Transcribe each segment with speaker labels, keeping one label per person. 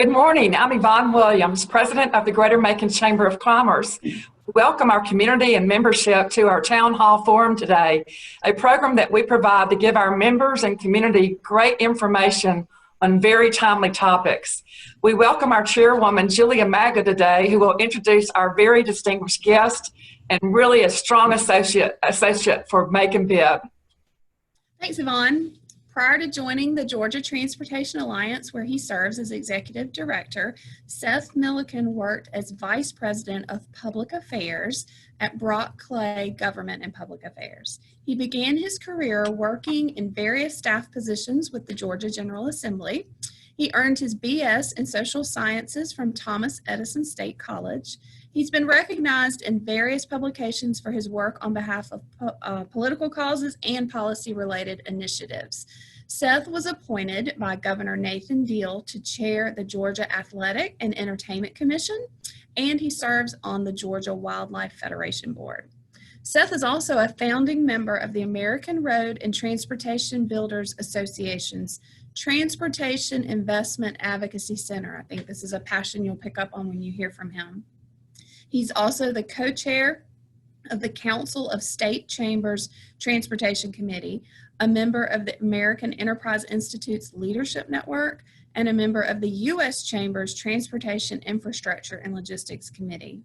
Speaker 1: Good morning. I'm Yvonne Williams, President of the Greater Macon Chamber of Commerce. We welcome our community and membership to our Town Hall Forum today, a program that we provide to give our members and community great information on very timely topics. We welcome our chairwoman, Julia Maga, today, who will introduce our very distinguished guest and really a strong associate for Macon Bibb.
Speaker 2: Thanks, Yvonne. Prior to joining the Georgia Transportation Alliance, where he serves as Executive Director, Seth Millican worked as Vice President of Public Affairs at Brock Clay Government and Public Affairs. He began his career working in various staff positions with the Georgia General Assembly. He earned his BS in Social Sciences from Thomas Edison State College. He's been recognized in various publications for his work on behalf of political causes and policy-related initiatives. Seth was appointed by Governor Nathan Deal to chair the Georgia Athletic and Entertainment Commission, and he serves on the Georgia Wildlife Federation Board. Seth is also a founding member of the American Road and Transportation Builders Association's Transportation Investment Advocacy Center. I think this is a passion you'll pick up on when you hear from him. He's also the co-chair of the Council of State Chambers Transportation Committee, a member of the American Enterprise Institute's Leadership Network, and a member of the U.S. Chambers Transportation Infrastructure and Logistics Committee.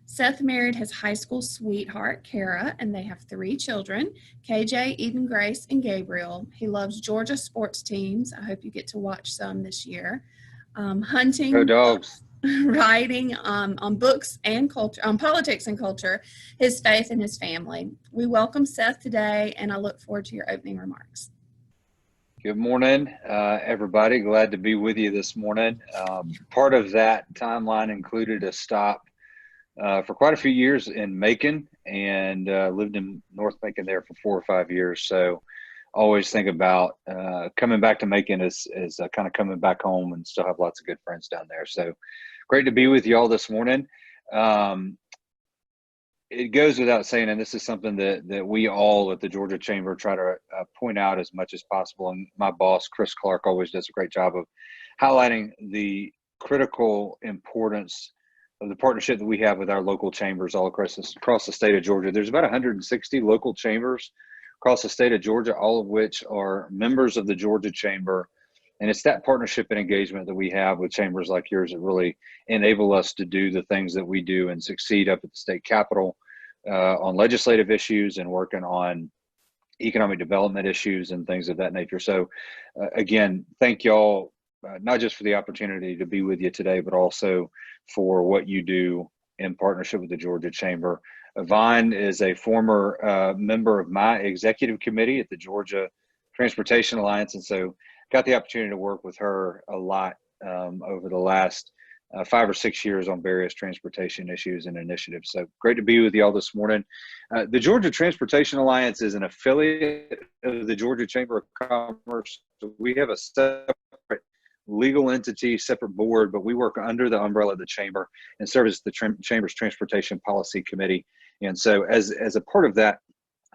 Speaker 2: Seth married his high school sweetheart, Kara, and they have 3 children, KJ, Eden Grace, and Gabriel. He loves Georgia sports teams. I hope you get to watch some this year. Hunting.
Speaker 3: Go Dogs.
Speaker 2: Writing on books and culture, on politics and culture, his faith, and his family. We welcome Seth today, and I look forward to your opening remarks.
Speaker 3: Good morning, everybody. Glad to be with you this morning. Part of that timeline included a stop for quite a few years in Macon, and lived in North Macon there for 4 or 5 years. So always think about coming back to Macon as kind of coming back home, and still have lots of good friends down there. So great to be with you all this morning. It goes without saying, and this is something that we all at the Georgia Chamber try to point out as much as possible. And my boss, Chris Clark, always does a great job of highlighting the critical importance of the partnership that we have with our local chambers all across the state of Georgia. There's about 160 local chambers across the state of Georgia, all of which are members of the Georgia Chamber. And it's that partnership and engagement that we have with chambers like yours that really enable us to do the things that we do and succeed up at the state capitol on legislative issues and working on economic development issues and things of that nature. So again, thank y'all, not just for the opportunity to be with you today, but also for what you do in partnership with the Georgia Chamber. Yvonne is a former member of my executive committee at the Georgia Transportation Alliance, and so got the opportunity to work with her a lot over the last 5 or 6 years on various transportation issues and initiatives. So great to be with you all this morning. The Georgia Transportation Alliance is an affiliate of the Georgia Chamber of Commerce. So we have a separate legal entity, separate board, but we work under the umbrella of the chamber and serve as the Chamber's Transportation Policy Committee. And so as a part of that,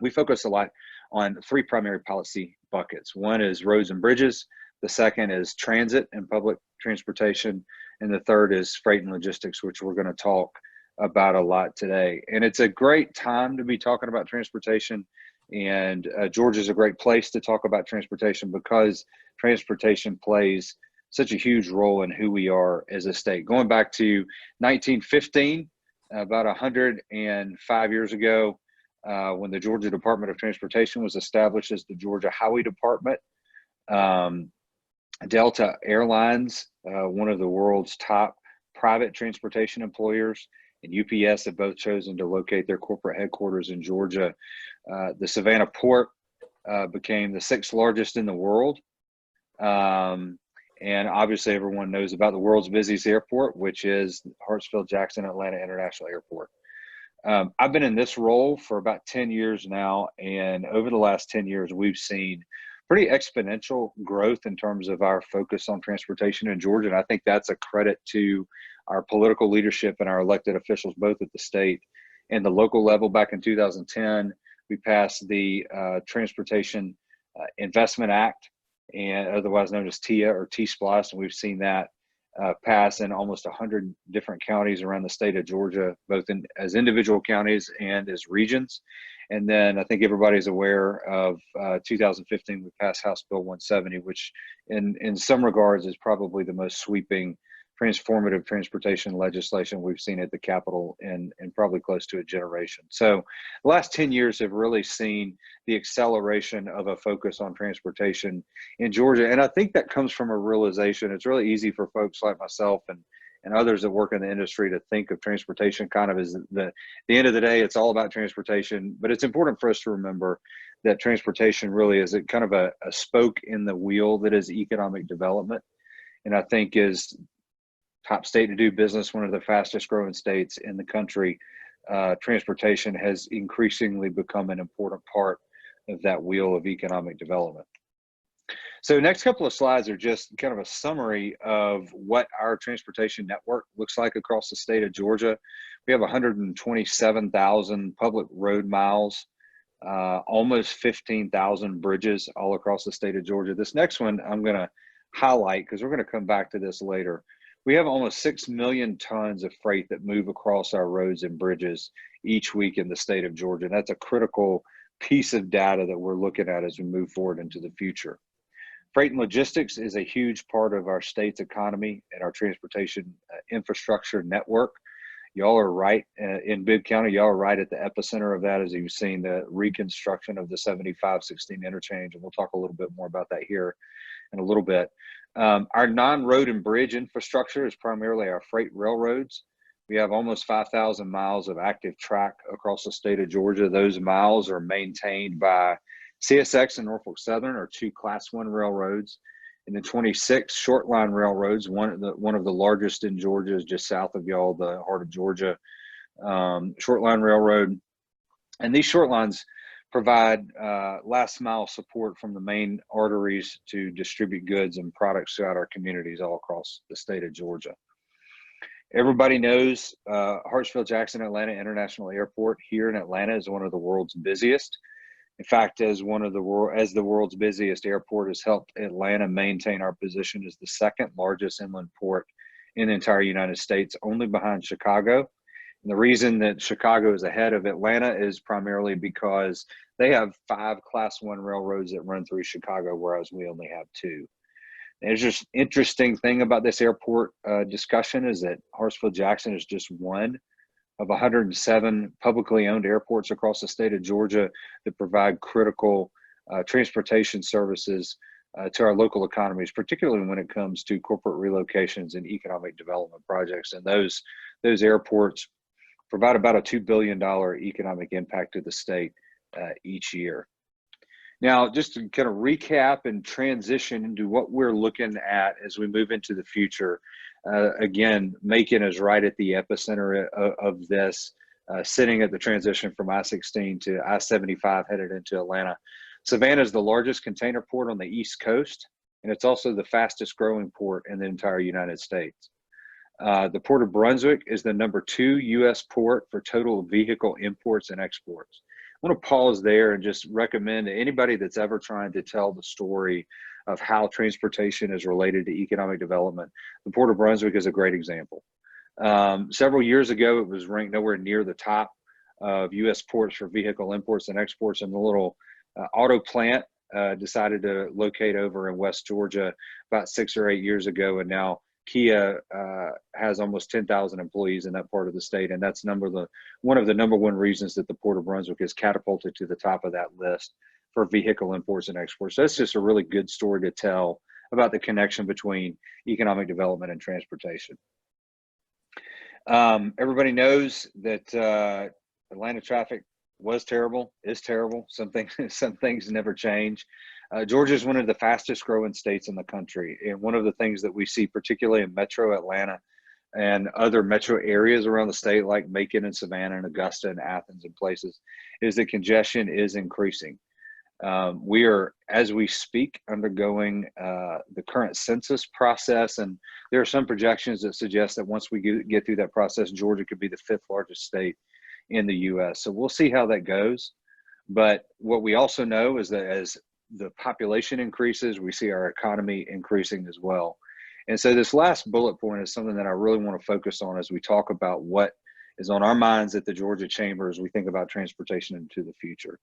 Speaker 3: we focus a lot on 3 primary policy buckets. One is roads and bridges. The second is transit and public transportation. And the third is freight and logistics, which we're going to talk about a lot today. And it's a great time to be talking about transportation. And Georgia's a great place to talk about transportation because transportation plays such a huge role in who we are as a state. Going back to 1915, about 105 years ago, when the Georgia Department of Transportation was established as the Georgia Highway Department. Delta Airlines, one of the world's top private transportation employers, and UPS have both chosen to locate their corporate headquarters in Georgia. The Savannah Port became the 6th largest in the world. And obviously everyone knows about the world's busiest airport, which is Hartsfield-Jackson Atlanta International Airport. I've been in this role for about 10 years now, and over the last 10 years, we've seen pretty exponential growth in terms of our focus on transportation in Georgia. And I think that's a credit to our political leadership and our elected officials, both at the state and the local level. Back in 2010, we passed the Transportation Investment Act, and otherwise known as TIA or T-SPLOST, and we've seen that pass in almost 100 different counties around the state of Georgia, both as individual counties and as regions. And then I think everybody's aware of 2015, we passed House Bill 170, which in some regards is probably the most sweeping transformative transportation legislation we've seen at the Capitol in probably close to a generation. So the last 10 years have really seen the acceleration of a focus on transportation in Georgia. And I think that comes from a realization. It's really easy for folks like myself and others that work in the industry to think of transportation kind of as the end of the day, it's all about transportation. But it's important for us to remember that transportation really is a kind of a spoke in the wheel that is economic development. And I think is top state to do business, one of the fastest growing states in the country, transportation has increasingly become an important part of that wheel of economic development. So next couple of slides are just kind of a summary of what our transportation network looks like across the state of Georgia. We have 127,000 public road miles, almost 15,000 bridges all across the state of Georgia. This next one I'm going to highlight because we're going to come back to this later. We have almost 6 million tons of freight that move across our roads and bridges each week in the state of Georgia. And that's a critical piece of data that we're looking at as we move forward into the future. Freight and logistics is a huge part of our state's economy and our transportation infrastructure network. Y'all are right in Bibb County. Y'all are right at the epicenter of that, as you've seen the reconstruction of the 7516 interchange. And we'll talk a little bit more about that here in a little bit. Our non-road and bridge infrastructure is primarily our freight railroads. We have almost 5,000 miles of active track across the state of Georgia. Those miles are maintained by CSX and Norfolk Southern, are two Class I railroads, and then 26 short line railroads. One of the largest in Georgia is just south of y'all, the heart of Georgia, short line railroad. And these short lines provide last mile support from the main arteries to distribute goods and products throughout our communities all across the state of Georgia. Everybody knows Hartsfield-Jackson Atlanta International Airport here in Atlanta is one of the world's busiest. In fact, as the world's busiest airport, has helped Atlanta maintain our position as the second largest inland port in the entire United States, only behind Chicago. And the reason that Chicago is ahead of Atlanta is primarily because they have 5 Class I railroads that run through Chicago, whereas we only have 2. There's just interesting thing about this airport discussion is that Hartsfield-Jackson is just one of 107 publicly owned airports across the state of Georgia that provide critical transportation services to our local economies, particularly when it comes to corporate relocations and economic development projects. And those airports provide about a $2 billion economic impact to the state each year. Now, just to kind of recap and transition into what we're looking at as we move into the future, again, Macon is right at the epicenter of this, sitting at the transition from I-16 to I-75 headed into Atlanta. Savannah is the largest container port on the East Coast, and it's also the fastest growing port in the entire United States. The Port of Brunswick is the #2 U.S. port for total vehicle imports and exports. I want to pause there and just recommend to anybody that's ever trying to tell the story of how transportation is related to economic development. The Port of Brunswick is a great example. Several years ago, it was ranked nowhere near the top of U.S. ports for vehicle imports and exports, and the little auto plant decided to locate over in West Georgia about 6 or 8 years ago, and now Kia has almost 10,000 employees in that part of the state, and that's one of the #1 reasons that the Port of Brunswick is catapulted to the top of that list for vehicle imports and exports. So that's just a really good story to tell about the connection between economic development and transportation. Everybody knows that Atlanta traffic was terrible, is terrible. Some things never change. Georgia is one of the fastest growing states in the country. And one of the things that we see, particularly in metro Atlanta and other metro areas around the state, like Macon and Savannah and Augusta and Athens and places, is that congestion is increasing. We are, as we speak, undergoing the current census process. And there are some projections that suggest that once we get through that process, Georgia could be the 5th largest state in the U.S. So we'll see how that goes. But what we also know is that as the population increases, we see our economy increasing as well. And so this last bullet point is something that I really want to focus on as we talk about what is on our minds at the Georgia Chamber as we think about transportation into the future.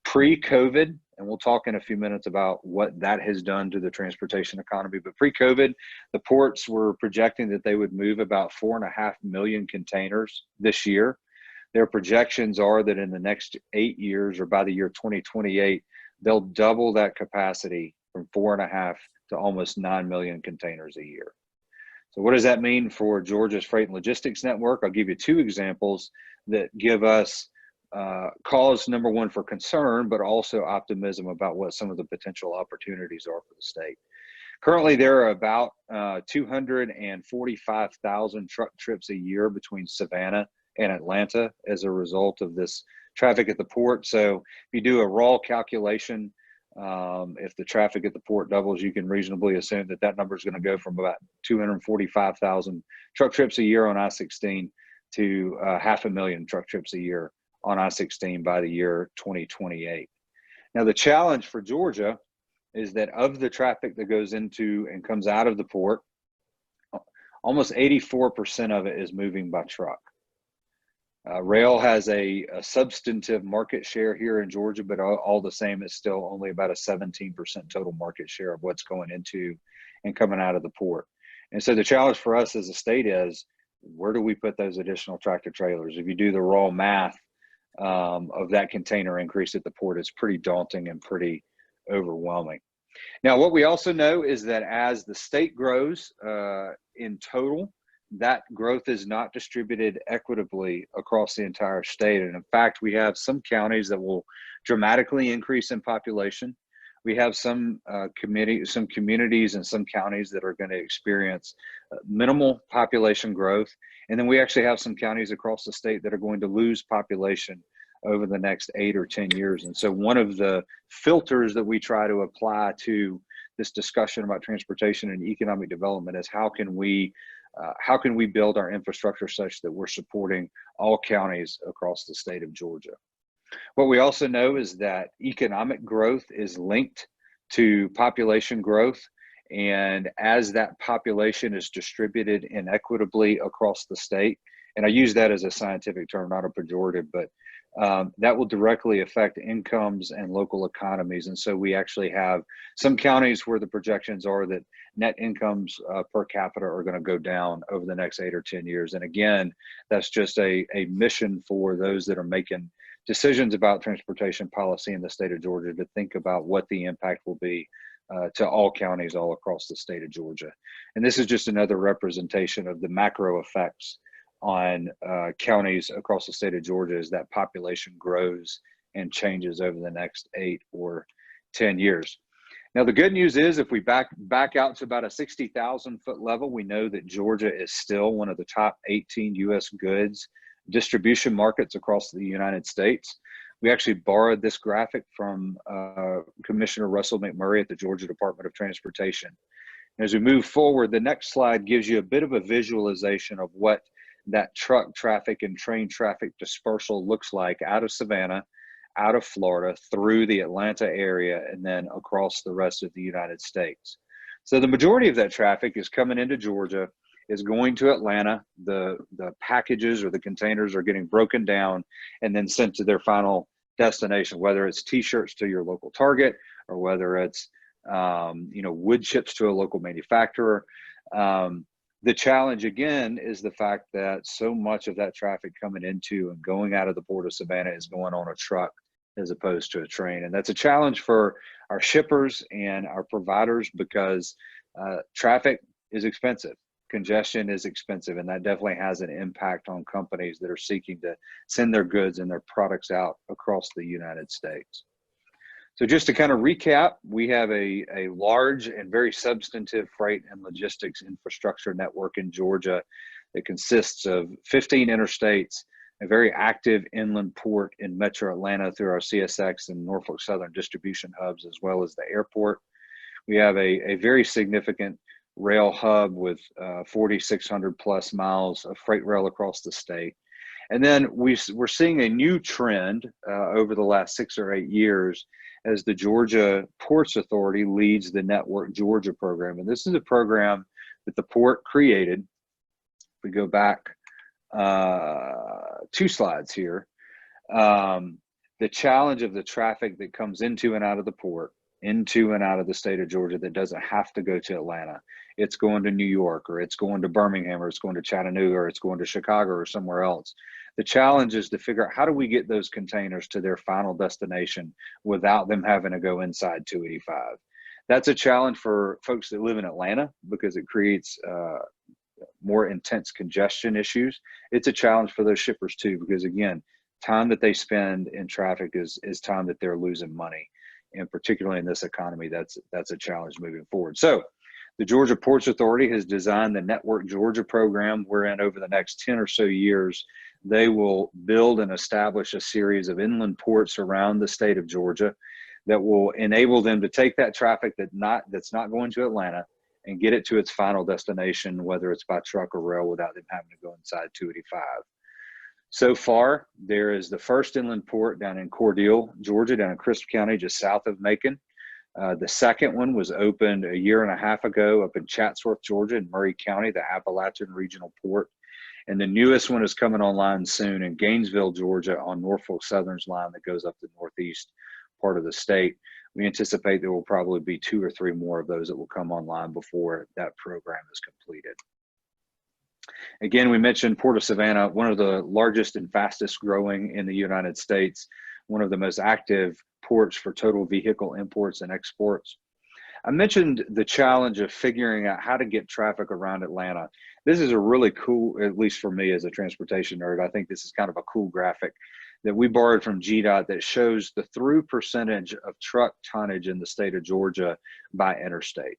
Speaker 3: Pre-COVID, and we'll talk in a few minutes about what that has done to the transportation economy, but pre-COVID, the ports were projecting that they would move about 4.5 million containers this year. Their projections are that in the next 8 years, or by the year 2028, they'll double that capacity from 4.5 to almost 9 million containers a year. So what does that mean for Georgia's freight and logistics network? I'll give you two examples that give us cause, number one, for concern, but also optimism about what some of the potential opportunities are for the state. Currently, there are about 245,000 truck trips a year between Savannah and Atlanta as a result of this traffic at the port. So if you do a raw calculation, if the traffic at the port doubles, you can reasonably assume that that number is going to go from about 245,000 truck trips a year on I-16 to 500,000 truck trips a year on I-16 by the year 2028. Now, the challenge for Georgia is that of the traffic that goes into and comes out of the port, almost 84% of it is moving by truck. Rail has a substantive market share here in Georgia, but all the same, it's still only about a 17% total market share of what's going into and coming out of the port. And so the challenge for us as a state is, where do we put those additional tractor trailers? If you do the raw math of that container increase at the port, it's pretty daunting and pretty overwhelming. Now, what we also know is that as the state grows in total, that growth is not distributed equitably across the entire state. And in fact, we have some counties that will dramatically increase in population. We have some communities and some counties that are going to experience minimal population growth. And then we actually have some counties across the state that are going to lose population over the next 8 or 10 years. And so one of the filters that we try to apply to this discussion about transportation and economic development is how can we build our infrastructure such that we're supporting all counties across the state of Georgia. What we also know is that economic growth is linked to population growth. And as that population is distributed inequitably across the state, and I use that as a scientific term, not a pejorative, but that will directly affect incomes and local economies. And so we actually have some counties where the projections are that net incomes per capita are going to go down over the next 8 or 10 years. And again, that's just a mission for those that are making decisions about transportation policy in the state of Georgia to think about what the impact will be to all counties all across the state of Georgia. And this is just another representation of the macro effects on counties across the state of Georgia as that population grows and changes over the next 8 or 10 years. Now, the good news is if we back out to about a 60,000 foot level, we know that Georgia is still one of the top 18 U.S. goods distribution markets across the United States. We actually borrowed this graphic from Commissioner Russell McMurray at the Georgia Department of Transportation. As we move forward, the next slide gives you a bit of a visualization of what that truck traffic and train traffic dispersal looks like out of Savannah, out of Florida, through the Atlanta area, and then across the rest of the United States. So the majority of that traffic is coming into Georgia, is going to Atlanta. The packages or the containers are getting broken down and then sent to their final destination, whether it's t-shirts to your local Target or whether it's wood chips to a local manufacturer. The challenge again is the fact that so much of that traffic coming into and going out of the port of Savannah is going on a truck as opposed to a train. And that's a challenge for our shippers and our providers because traffic is expensive. Congestion is expensive, and that definitely has an impact on companies that are seeking to send their goods and their products out across the United States. So just to kind of recap, we have a large and very substantive freight and logistics infrastructure network in Georgia that consists of 15 interstates, a very active inland port in Metro Atlanta through our CSX and Norfolk Southern distribution hubs, as well as the airport. We have a very significant rail hub with 4,600 plus miles of freight rail across the state. And then we're seeing a new trend over the last 6 or 8 years, as the Georgia Ports Authority leads the Network Georgia program. And this is a program that the port created. If we go back 2 slides here, the challenge of the traffic that comes into and out of the port, into and out of the state of Georgia, that doesn't have to go to Atlanta. It's going to New York, or it's going to Birmingham, or it's going to Chattanooga, or it's going to Chicago, or somewhere else. The challenge is to figure out, how do we get those containers to their final destination without them having to go inside 285? That's a challenge for folks that live in Atlanta because it creates more intense congestion issues. It's a challenge for those shippers too, because again, time that they spend in traffic is time that they're losing money. And particularly in this economy, that's a challenge moving forward. So the Georgia Ports Authority has designed the Network Georgia program, wherein over the next 10 or so years, they will build and establish a series of inland ports around the state of Georgia that will enable them to take that traffic that's not going to Atlanta and get it to its final destination, whether it's by truck or rail, without them having to go inside 285. So far, there is the first inland port down in Cordele, Georgia, down in Crisp County, just south of Macon. The second one was opened a year and a half ago up in Chatsworth, Georgia, in Murray County, the Appalachian Regional Port. And the newest one is coming online soon in Gainesville, Georgia, on Norfolk Southern's line that goes up the northeast part of the state. We anticipate there will probably be 2 or 3 more of those that will come online before that program is completed. Again, we mentioned Port of Savannah, one of the largest and fastest growing in the United States, one of the most active ports for total vehicle imports and exports. I mentioned the challenge of figuring out how to get traffic around Atlanta. This is a really cool, at least for me as a transportation nerd, I think this is kind of a cool graphic that we borrowed from GDOT that shows the through percentage of truck tonnage in the state of Georgia by interstate.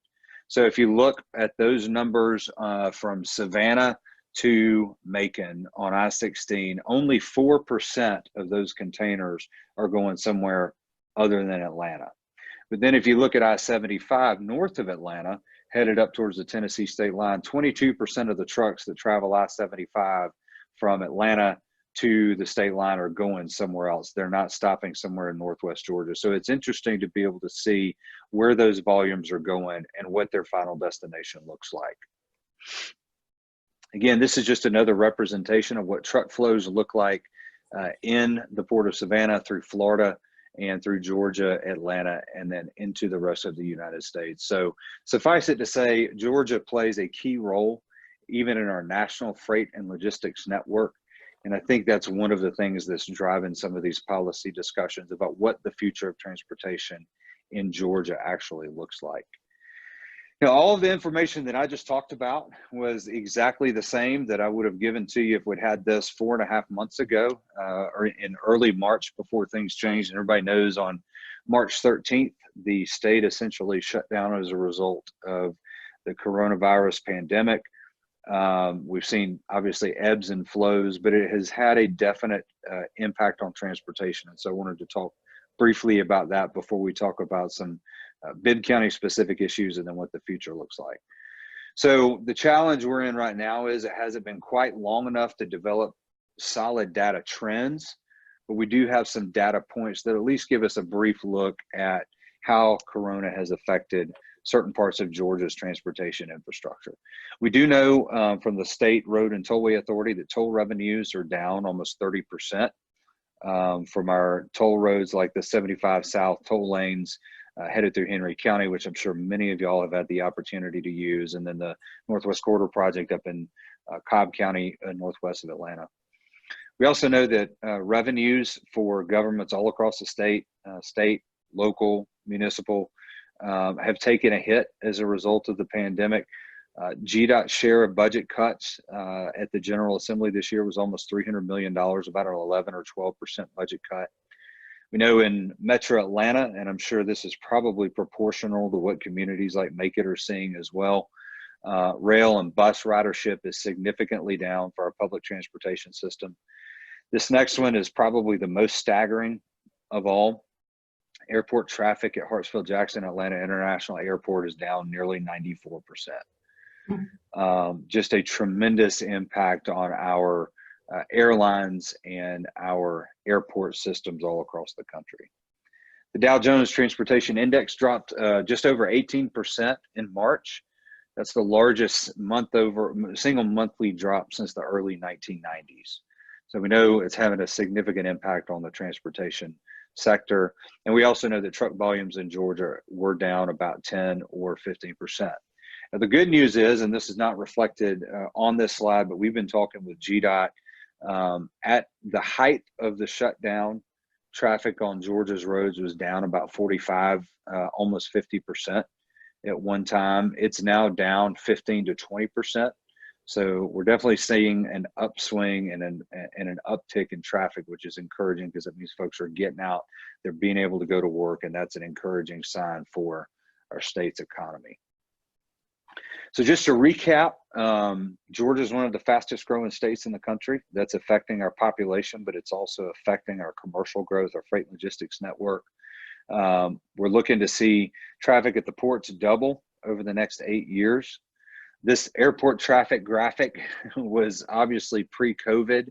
Speaker 3: So if you look at those numbers from Savannah to Macon on I-16, only 4% of those containers are going somewhere other than Atlanta. But then if you look at I-75 north of Atlanta, headed up towards the Tennessee state line, 22% of the trucks that travel I-75 from Atlanta to the state line are going somewhere else. They're not stopping somewhere in Northwest Georgia. So it's interesting to be able to see where those volumes are going and what their final destination looks like. Again, this is just another representation of what truck flows look like in the Port of Savannah through Florida and through Georgia, Atlanta, and then into the rest of the United States. So suffice it to say, Georgia plays a key role even in our national freight and logistics network. And I think that's one of the things that's driving some of these policy discussions about what the future of transportation in Georgia actually looks like. You know, all of the information that I just talked about was exactly the same that I would have given to you if we'd had this 4.5 months ago or in early March before things changed. And everybody knows on March 13th, the state essentially shut down as a result of the coronavirus pandemic. We've seen obviously ebbs and flows, but it has had a definite impact on transportation. And so I wanted to talk briefly about that before we talk about some Bibb County specific issues and then what the future looks like. So the challenge we're in right now is it hasn't been quite long enough to develop solid data trends, but we do have some data points that at least give us a brief look at how Corona has affected certain parts of Georgia's transportation infrastructure. We do know from the State Road and Tollway Authority that toll revenues are down almost 30% from our toll roads like the 75 South toll lanes headed through Henry County, which I'm sure many of y'all have had the opportunity to use, and then the Northwest Corridor project up in Cobb County, northwest of Atlanta. We also know that revenues for governments all across the state, local, municipal, have taken a hit as a result of the pandemic. GDOT's share of budget cuts at the General Assembly this year was almost $300 million, about an 11 or 12% budget cut. We know in Metro Atlanta, and I'm sure this is probably proportional to what communities like Macon are seeing as well, rail and bus ridership is significantly down for our public transportation system. This next one is probably the most staggering of all. Airport traffic at Hartsfield-Jackson Atlanta International Airport is down nearly 94%. Just a tremendous impact on our airlines and our airport systems all across the country. The Dow Jones Transportation Index dropped just over 18% in March. That's the largest single monthly drop since the early 1990s. So we know it's having a significant impact on the transportation sector. And we also know that truck volumes in Georgia were down about 10 or 15%. Now, the good news is, and this is not reflected on this slide, but we've been talking with GDOT at the height of the shutdown. Traffic on Georgia's roads was down about 45, almost 50% at one time. It's now down 15 to 20%. So we're definitely seeing an upswing and an uptick in traffic, which is encouraging because it means folks are getting out, they're being able to go to work, and that's an encouraging sign for our state's economy. So just to recap, Georgia is one of the fastest growing states in the country. That's affecting our population, but it's also affecting our commercial growth, our freight logistics network. We're looking to see traffic at the ports double over the next 8 years. This airport traffic graphic was obviously pre-COVID,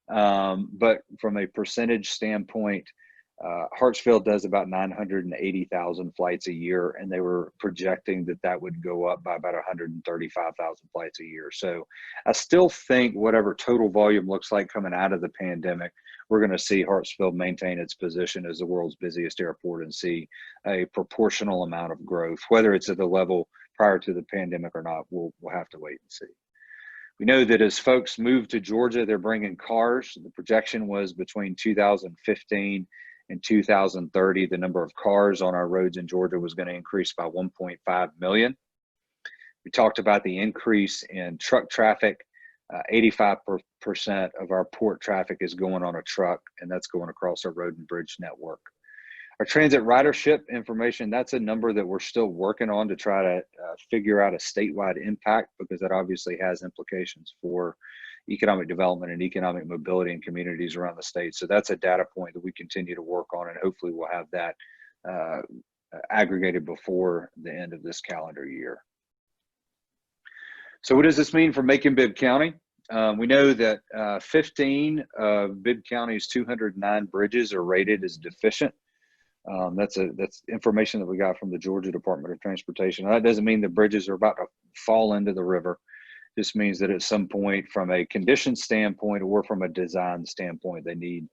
Speaker 3: but from a percentage standpoint, Hartsfield does about 980,000 flights a year, and they were projecting that that would go up by about 135,000 flights a year. So I still think whatever total volume looks like coming out of the pandemic, we're going to see Hartsfield maintain its position as the world's busiest airport and see a proportional amount of growth. Whether it's at the level prior to the pandemic or not, we'll have to wait and see. We know that as folks move to Georgia, they're bringing cars. The projection was between 2015 and 2030, the number of cars on our roads in Georgia was going to increase by 1.5 million. We talked about the increase in truck traffic. 85% of our port traffic is going on a truck, and that's going across our road and bridge network. Our transit ridership information, that's a number that we're still working on to try to figure out a statewide impact, because that obviously has implications for economic development and economic mobility in communities around the state. So that's a data point that we continue to work on, and hopefully we'll have that aggregated before the end of this calendar year. So what does this mean for Macon-Bibb County? We know that 15 of Bibb County's 209 bridges are rated as deficient. That's information that we got from the Georgia Department of Transportation. Now, that doesn't mean the bridges are about to fall into the river. It just means that at some point, from a condition standpoint or from a design standpoint, they need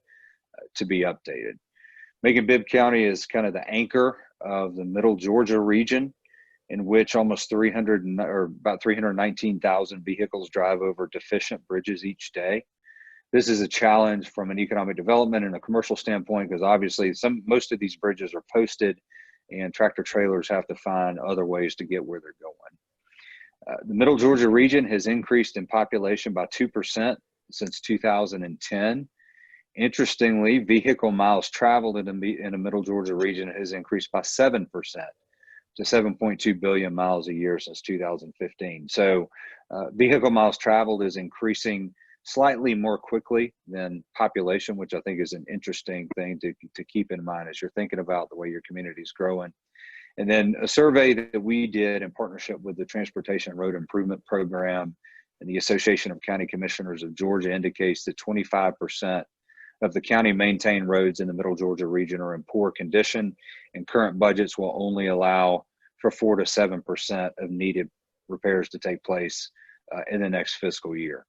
Speaker 3: to be updated. Macon-Bibb County is kind of the anchor of the Middle Georgia region, in which almost about 319,000 vehicles drive over deficient bridges each day. This is a challenge from an economic development and a commercial standpoint, because obviously most of these bridges are posted and tractor trailers have to find other ways to get where they're going. The Middle Georgia region has increased in population by 2% since 2010. Interestingly, vehicle miles traveled in the Middle Georgia region has increased by 7% to 7.2 billion miles a year since 2015. So vehicle miles traveled is increasing slightly more quickly than population, which I think is an interesting thing to keep in mind as you're thinking about the way your community is growing. And then a survey that we did in partnership with the Transportation and Road Improvement Program and the Association of County Commissioners of Georgia indicates that 25% of the county maintained roads in the Middle Georgia region are in poor condition, and current budgets will only allow for 4 to 7% of needed repairs to take place in the next fiscal year.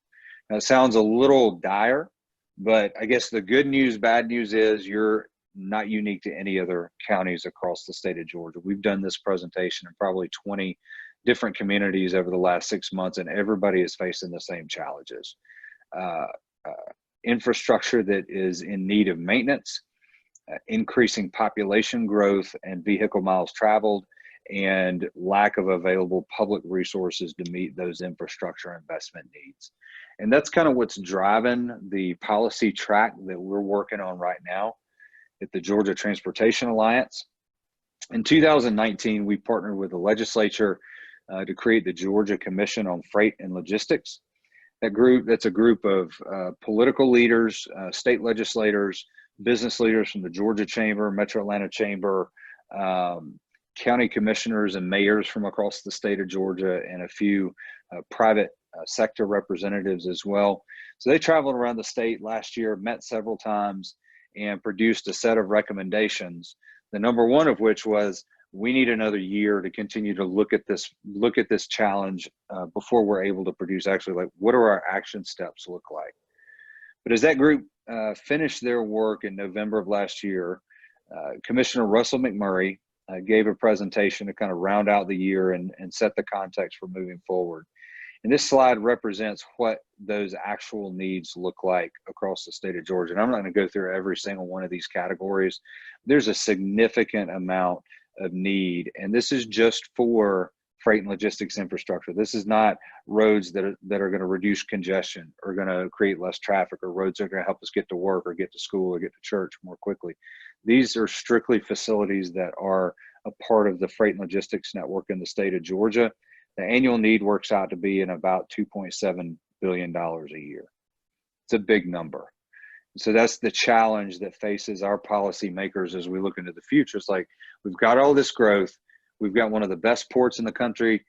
Speaker 3: Now, it sounds a little dire, but I guess the good news, bad news is you're not unique to any other counties across the state of Georgia. We've done this presentation in probably 20 different communities over the last 6 months, and everybody is facing the same challenges. Infrastructure that is in need of maintenance, increasing population growth and vehicle miles traveled, and lack of available public resources to meet those infrastructure investment needs. And that's kind of what's driving the policy track that we're working on right now at the Georgia Transportation Alliance. In 2019, we partnered with the legislature to create the Georgia Commission on Freight and Logistics. That's a group of political leaders, state legislators, business leaders from the Georgia Chamber, Metro Atlanta Chamber, county commissioners and mayors from across the state of Georgia, and a few private sector representatives as well. So they traveled around the state last year, met several times, and produced a set of recommendations The number one of which was, we need another year to continue to look at this challenge before we're able to produce actually, like, what do our action steps look like? But as that group finished their work in November of last year, Commissioner Russell McMurray gave a presentation to kind of round out the year and set the context for moving forward. And this slide represents what those actual needs look like across the state of Georgia. And I'm not going to go through every single one of these categories. There's a significant amount of need, and this is just for freight and logistics infrastructure. This is not roads that are going to reduce congestion or going to create less traffic, or roads that are going to help us get to work or get to school or get to church more quickly. These are strictly facilities that are a part of the freight and logistics network in the state of Georgia. The annual need works out to be in about $2.7 billion a year. It's a big number. So that's the challenge that faces our policymakers as we look into the future. It's like, we've got all this growth. We've got one of the best ports in the country,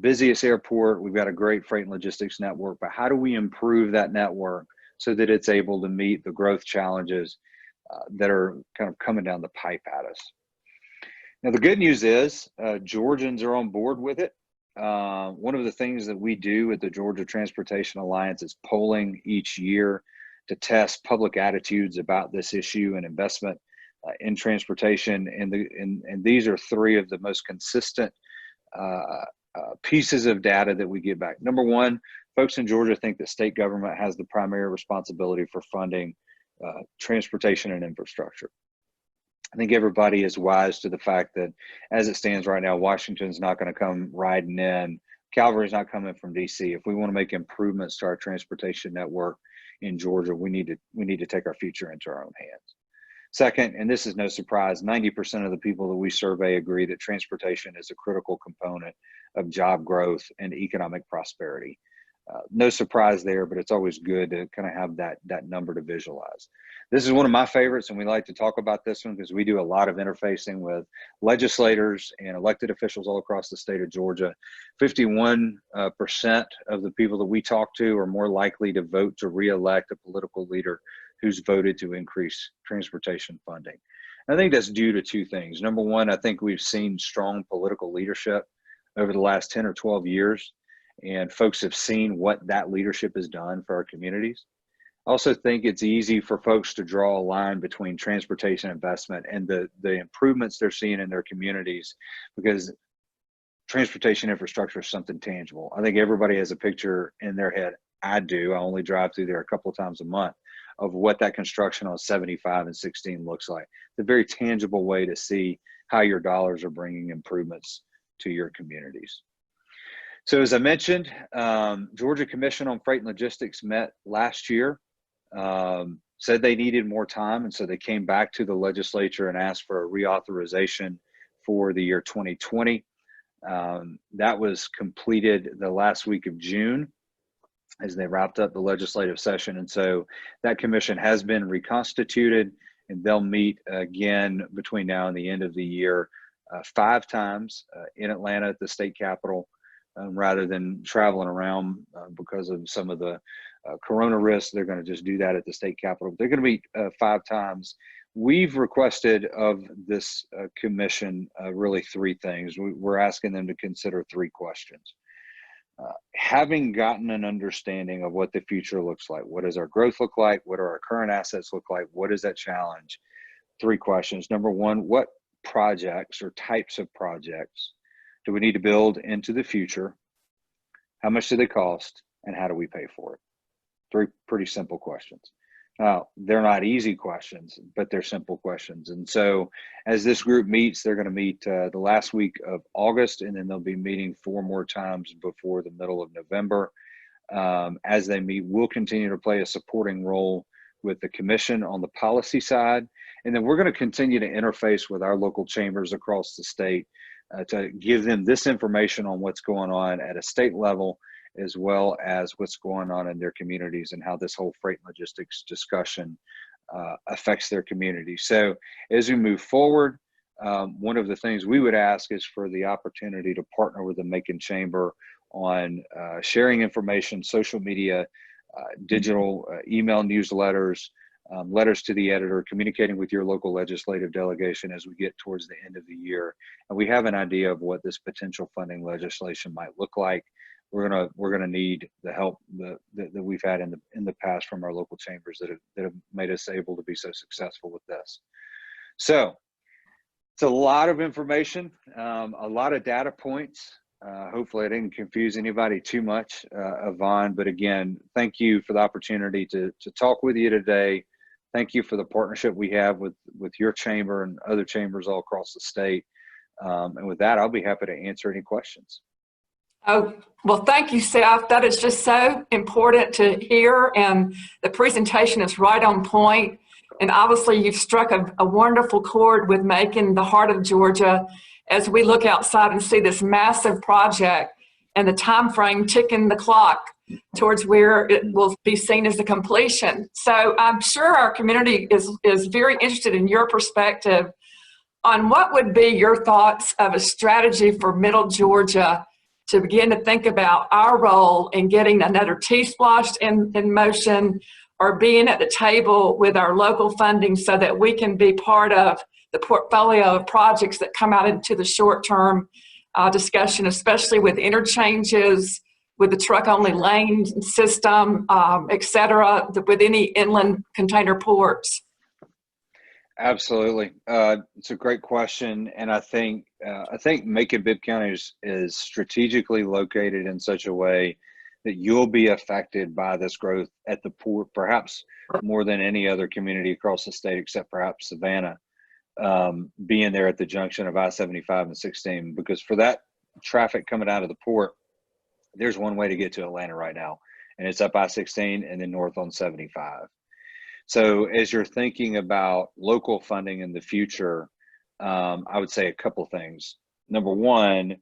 Speaker 3: busiest airport. We've got a great freight and logistics network, but how do we improve that network so that it's able to meet the growth challenges that are kind of coming down the pipe at us? Now, the good news is Georgians are on board with it. One of the things that we do at the Georgia Transportation Alliance is polling each year to test public attitudes about this issue and investment in transportation. And these are three of the most consistent pieces of data that we get back. Number one, folks in Georgia think that state government has the primary responsibility for funding transportation and infrastructure. I think everybody is wise to the fact that as it stands right now, Washington's not going to come riding in. Calvary's not coming from DC. If we want to make improvements to our transportation network in Georgia, we need to take our future into our own hands. Second, and this is no surprise, 90% of the people that we survey agree that transportation is a critical component of job growth and economic prosperity. No surprise there, but it's always good to kind of have that number to visualize. This is one of my favorites, and we like to talk about this one because we do a lot of interfacing with legislators and elected officials all across the state of Georgia. 51% of the people that we talk to are more likely to vote to re-elect a political leader who's voted to increase transportation funding. And I think that's due to two things. Number one, I think we've seen strong political leadership over the last 10 or 12 years, and folks have seen what that leadership has done for our communities. I also think it's easy for folks to draw a line between transportation investment and the improvements they're seeing in their communities, because transportation infrastructure is something tangible. I think everybody has a picture in their head. I do. I only drive through there a couple of times a month, of what that construction on 75 and 16 looks like. It's a very tangible way to see how your dollars are bringing improvements to your communities. So as I mentioned, Georgia Commission on Freight and Logistics met last year, said they needed more time, and so they came back to the legislature and asked for a reauthorization for the year 2020. That was completed the last week of June as they wrapped up the legislative session. And so that commission has been reconstituted, and they'll meet again between now and the end of the year 5 times in Atlanta at the state capitol, rather than traveling around because of some of the corona risks. They're going to just do that at the state capitol. They're going to meet 5 times. We've requested of this commission really 3 things. We're asking them to consider 3 questions. Having gotten an understanding of what the future looks like, what does our growth look like? What do our current assets look like? What is that challenge? 3 questions. Number one, what projects or types of projects do we need to build into the future? How much do they cost? And how do we pay for it? 3 pretty simple questions. Now, they're not easy questions, but they're simple questions. And so as this group meets, they're going to meet the last week of August, and then they'll be meeting 4 more times before the middle of November. As they meet, we'll continue to play a supporting role with the commission on the policy side. And then we're going to continue to interface with our local chambers across the state to give them this information on what's going on at a state level, as well as what's going on in their communities and how this whole freight and logistics discussion affects their community. So as we move forward, one of the things we would ask is for the opportunity to partner with the Macon Chamber on sharing information, social media, digital email newsletters, letters to the editor, communicating with your local legislative delegation as we get towards the end of the year. And we have an idea of what this potential funding legislation might look like. We're gonna need the help that we've had in the past from our local chambers that have made us able to be so successful with this. So it's a lot of information, a lot of data points. Hopefully I didn't confuse anybody too much, Yvonne, but again, thank you for the opportunity to talk with you today. Thank you for the partnership we have with your chamber and other chambers all across the state. And with that, I'll be happy to answer any questions.
Speaker 1: Oh, well, thank you, Seth. That is just so important to hear, and the presentation is right on point. And obviously, you've struck a wonderful chord with Macon the heart of Georgia as we look outside and see this massive project and the time frame ticking the clock towards where it will be seen as a completion. So I'm sure our community is very interested in your perspective on what would be your thoughts of a strategy for Middle Georgia to begin to think about our role in getting another T-Splosh in motion, or being at the table with our local funding so that we can be part of the portfolio of projects that come out into the short-term discussion, especially with interchanges, with the truck-only lane system, et cetera, with any inland container ports.
Speaker 3: Absolutely. It's a great question. And I think Macon-Bibb County is strategically located in such a way that you'll be affected by this growth at the port, perhaps more than any other community across the state, except perhaps Savannah, being there at the junction of I-75 and 16, because for that traffic coming out of the port, there's one way to get to Atlanta right now, and it's up I-16 and then north on 75. So as you're thinking about local funding in the future, I would say a couple things. Number one,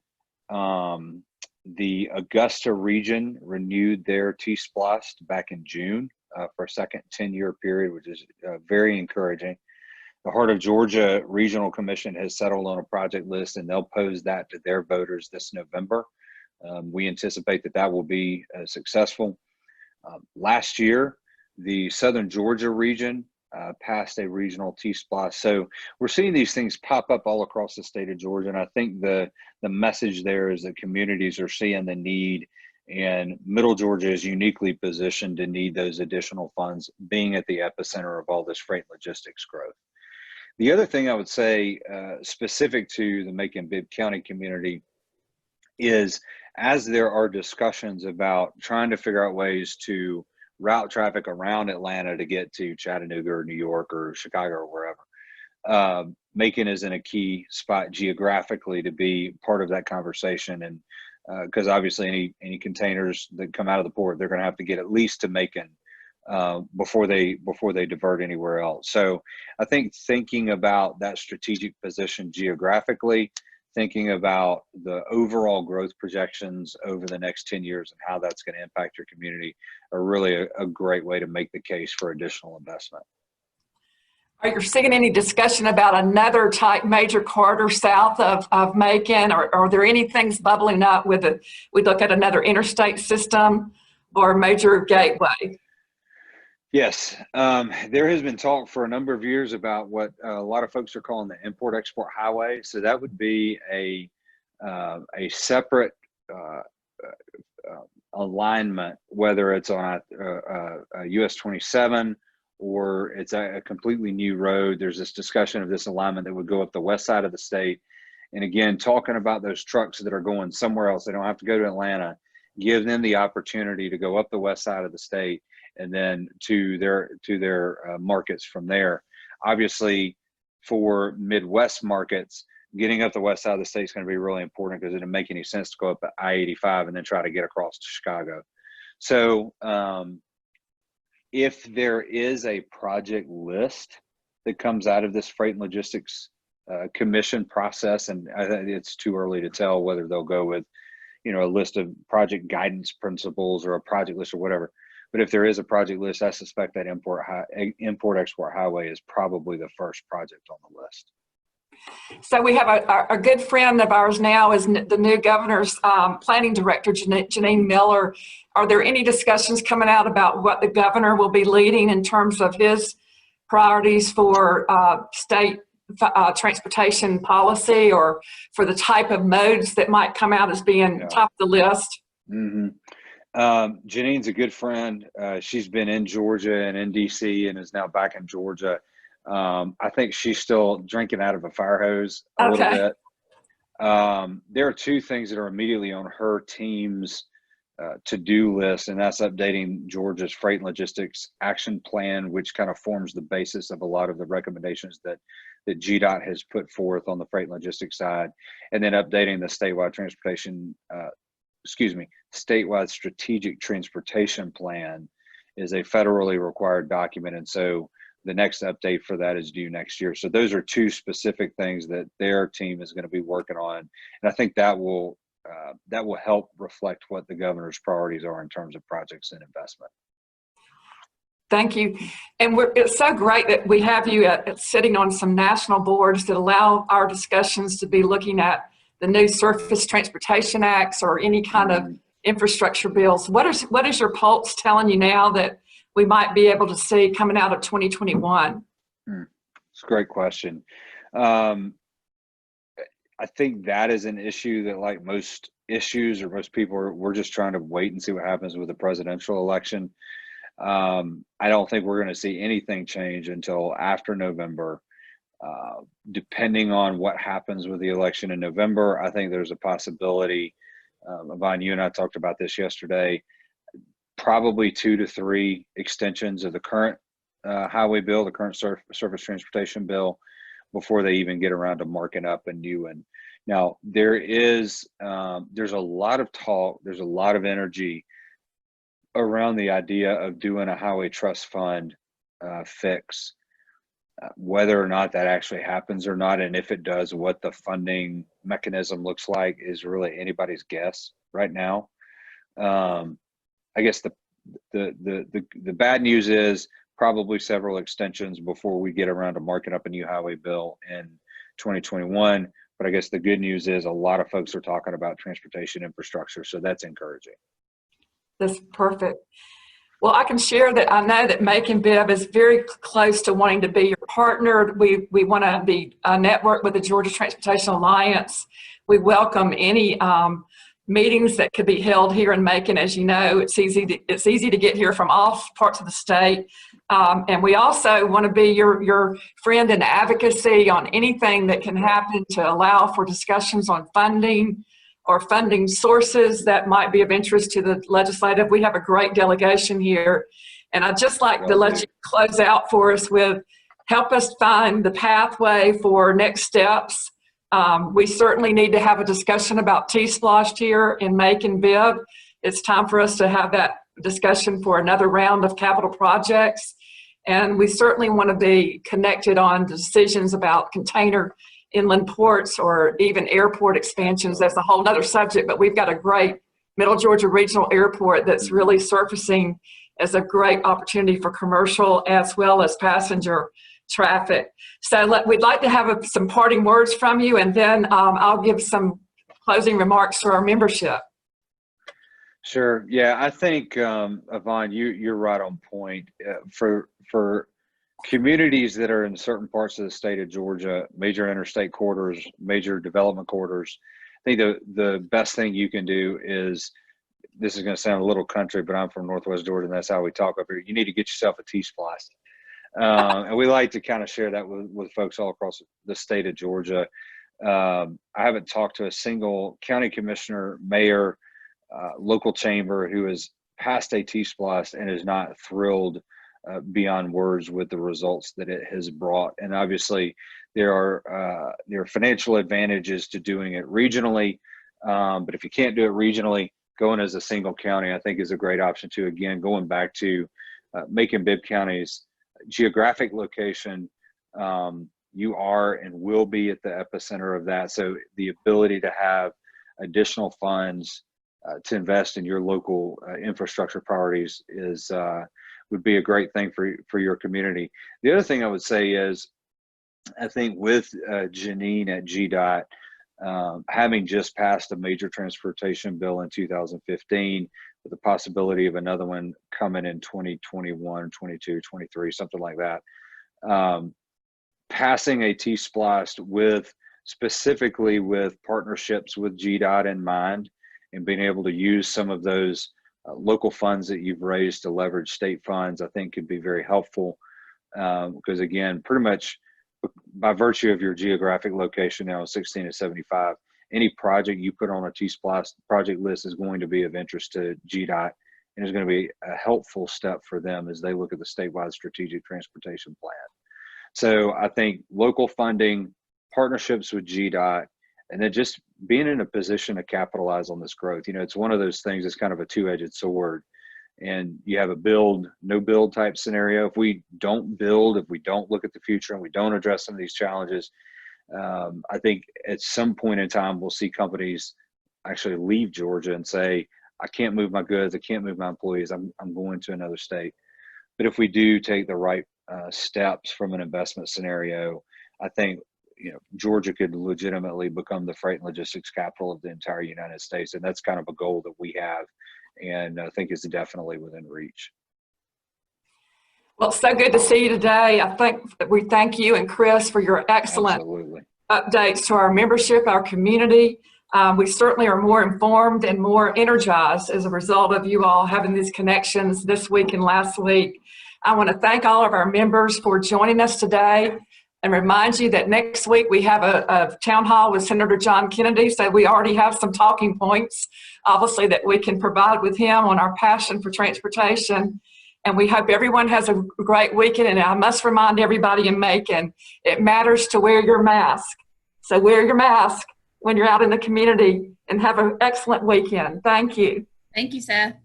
Speaker 3: the Augusta region renewed their T-Splosh back in June for a second 10-year period, which is very encouraging. The Heart of Georgia Regional Commission has settled on a project list, and they'll pose that to their voters this November. We anticipate that will be successful. Last year, the Southern Georgia region passed a regional T-Splosh. So we're seeing these things pop up all across the state of Georgia. And I think the message there is that communities are seeing the need, and Middle Georgia is uniquely positioned to need those additional funds, being at the epicenter of all this freight logistics growth. The other thing I would say specific to the Macon-Bibb County community is, as there are discussions about trying to figure out ways to route traffic around Atlanta to get to Chattanooga or New York or Chicago or wherever, Macon is in a key spot geographically to be part of that conversation. And because obviously any containers that come out of the port, they're going to have to get at least to Macon before they divert anywhere else. So I think thinking about that strategic position geographically, thinking about the overall growth projections over the next 10 years and how that's going to impact your community are really a great way to make the case for additional investment.
Speaker 1: Are you seeing any discussion about another type major corridor south of Macon, or are there any things bubbling up with we look at another interstate system or major gateway?
Speaker 3: Yes, there has been talk for a number of years about what a lot of folks are calling the import-export highway. So that would be a separate alignment, whether it's on a US 27 or it's a completely new road. There's this discussion of this alignment that would go up the west side of the state. And again, talking about those trucks that are going somewhere else, they don't have to go to Atlanta, give them the opportunity to go up the west side of the state and then to their markets from there. Obviously, for Midwest markets, getting up the west side of the state is going to be really important, because it didn't make any sense to go up I-85 and then try to get across to Chicago. So if there is a project list that comes out of this Freight and Logistics Commission process, and I think it's too early to tell whether they'll go with, a list of project guidance principles or a project list or whatever. But if there is a project list, I suspect that import-export highway is probably the first project on the list.
Speaker 1: So we have a good friend of ours now is the new governor's planning director, Janine Miller. Are there any discussions coming out about what the governor will be leading in terms of his priorities for state transportation policy, or for the type of modes that might come out as being top of the list?
Speaker 3: Mm-hmm. Janine's a good friend. She's been in Georgia and in DC and is now back in Georgia. I think she's still drinking out of a fire hose a little bit. There are two things that are immediately on her team's to-do list, and that's updating Georgia's Freight and Logistics Action Plan, which kind of forms the basis of a lot of the recommendations that GDOT has put forth on the freight and logistics side, and then updating the statewide strategic transportation plan is a federally required document, and so the next update for that is due next year. So those are two specific things that their team is going to be working on, and I think that will help reflect what the governor's priorities are in terms of projects and investment.
Speaker 1: Thank you. And it's so great that we have you sitting on some national boards that allow our discussions to be looking at the new Surface Transportation Acts or any kind of infrastructure bills. What is your pulse telling you now that we might be able to see coming out of 2021?
Speaker 3: It's a great question. I think that is an issue that, like most issues or most people, we're just trying to wait and see what happens with the presidential election. I don't think we're going to see anything change until after November. Depending on what happens with the election in November, I think there's a possibility, Yvonne, you and I talked about this yesterday, probably 2 to 3 extensions of the current highway bill, the current surface transportation bill, before they even get around to marking up a new one. Now, there's a lot of talk, there's a lot of energy around the idea of doing a highway trust fund fix. Whether or not that actually happens or not, and if it does, what the funding mechanism looks like is really anybody's guess right now. I guess the bad news is probably several extensions before we get around to marking up a new highway bill in 2021. But I guess the good news is a lot of folks are talking about transportation infrastructure, so that's encouraging.
Speaker 1: That's perfect. Well, I can share that I know that Macon Bibb is very close to wanting to be your partner. We want to be a network with the Georgia Transportation Alliance. We welcome any meetings that could be held here in Macon. As you know, it's easy to get here from all parts of the state. And we also want to be your friend in advocacy on anything that can happen to allow for discussions on funding or funding sources that might be of interest to the legislative. We have a great delegation here. And I'd just like to let you close out for us with, help us find the pathway for next steps. We certainly need to have a discussion about T-Splosh here in Macon Bibb. It's time for us to have that discussion for another round of capital projects. And we certainly want to be connected on decisions about container inland ports or even airport expansions. That's a whole other subject, but we've got a great Middle Georgia Regional Airport that's really surfacing as a great opportunity for commercial as well as passenger traffic. So we'd like to have some parting words from you, and then I'll give some closing remarks to our membership.
Speaker 3: Sure. Yeah, I think, Yvonne, you're right on point. For communities that are in certain parts of the state of Georgia, major interstate corridors, major development corridors, I think the best thing you can do is, this is going to sound a little country, but I'm from Northwest Georgia, and that's how we talk up here. You need to get yourself a T-Splosh. And we like to kind of share that with folks all across the state of Georgia. I haven't talked to a single county commissioner, mayor, local chamber who has passed a T-Splosh and is not thrilled beyond words with the results that it has brought. And obviously there are financial advantages to doing it regionally. But if you can't do it regionally, going as a single county, I think, is a great option too. Again, going back to Macon Bibb County's geographic location, you are and will be at the epicenter of that. So the ability to have additional funds to invest in your local infrastructure priorities would be a great thing for your community. The other thing I would say is, I think with Janine at GDOT, having just passed a major transportation bill in 2015, with the possibility of another one coming in 2021, 22, 23, something like that, passing a T-Splost specifically with partnerships with GDOT in mind, and being able to use some of those local funds that you've raised to leverage state funds, I think could be very helpful. Because again, pretty much by virtue of your geographic location now, 16 to 75, any project you put on a T-Splost project list is going to be of interest to GDOT, and is going to be a helpful step for them as they look at the statewide strategic transportation plan. So I think local funding, partnerships with GDOT, and then just being in a position to capitalize on this growth. You know, it's one of those things that's kind of a two-edged sword. And you have a build, no build type scenario. If we don't build, if we don't look at the future and we don't address some of these challenges, I think at some point in time, we'll see companies actually leave Georgia and say, I can't move my goods, I can't move my employees, I'm going to another state. But if we do take the right steps from an investment scenario, I think, you know, Georgia could legitimately become the freight and logistics capital of the entire United States. And that's kind of a goal that we have, and I think is definitely within reach.
Speaker 1: Well, it's so good to see you today. I think that we thank you and Chris for your excellent
Speaker 3: Absolutely.
Speaker 1: updates to our membership, our community. We certainly are more informed and more energized as a result of you all having these connections this week and last week. I want to thank all of our members for joining us today, and remind you that next week we have a town hall with Senator John Kennedy, so we already have some talking points, obviously, that we can provide with him on our passion for transportation. And we hope everyone has a great weekend. And I must remind everybody in Macon, it matters to wear your mask. So wear your mask when you're out in the community, and have an excellent weekend. Thank you.
Speaker 2: Thank you, Seth.